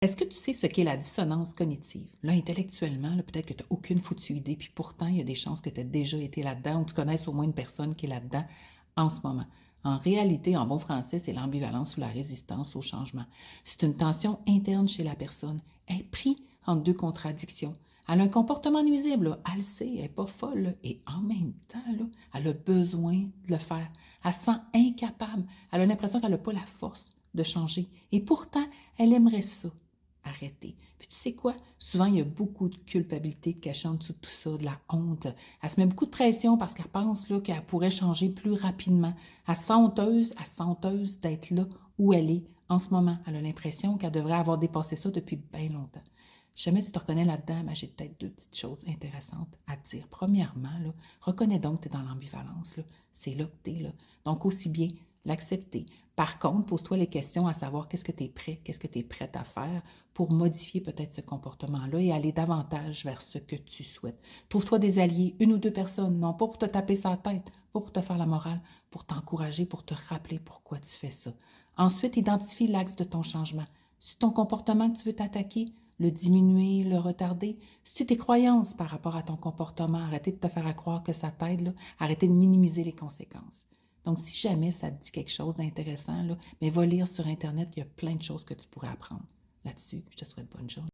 Est-ce que tu sais ce qu'est la dissonance cognitive? Là, intellectuellement, là, peut-être que tu n'as aucune foutue idée, puis pourtant, il y a des chances que tu aies déjà été là-dedans ou tu connaisses au moins une personne qui est là-dedans en ce moment. En réalité, en bon français, c'est l'ambivalence ou la résistance au changement. C'est une tension interne chez la personne. Elle est prise entre deux contradictions. Elle a un comportement nuisible, là. Elle le sait, elle n'est pas folle, là. Et en même temps, là, elle a besoin de le faire. Elle se sent incapable. Elle a l'impression qu'elle n'a pas la force de changer. Et pourtant, elle aimerait ça arrêter. Puis tu sais quoi? Souvent, il y a beaucoup de culpabilité cachée en dessous de tout ça, de la honte. Elle se met beaucoup de pression parce qu'elle pense là, qu'elle pourrait changer plus rapidement. Elle se sent honteuse d'être là où elle est en ce moment. Elle a l'impression qu'elle devrait avoir dépassé ça depuis bien longtemps. Si jamais tu te reconnais là-dedans, ben, j'ai peut-être deux petites choses intéressantes à te dire. Premièrement, là, reconnais donc que tu es dans l'ambivalence. Là. C'est là que tu es. Là. Donc, aussi bien l'accepter. Par contre, pose-toi les questions à savoir qu'est-ce que tu es prêt, qu'est-ce que tu es prête à faire pour modifier peut-être ce comportement-là et aller davantage vers ce que tu souhaites. Trouve-toi des alliés, une ou deux personnes, non pas pour te taper sa tête, pas pour te faire la morale, pour t'encourager, pour te rappeler pourquoi tu fais ça. Ensuite, identifie l'axe de ton changement. C'est ton comportement que tu veux t'attaquer, le diminuer, le retarder. C'est tes croyances par rapport à ton comportement. Arrêtez de te faire croire que ça t'aide, là. Arrêtez de minimiser les conséquences. Donc, si jamais ça te dit quelque chose d'intéressant, là, mais va lire sur Internet, il y a plein de choses que tu pourrais apprendre là-dessus. Je te souhaite bonne journée.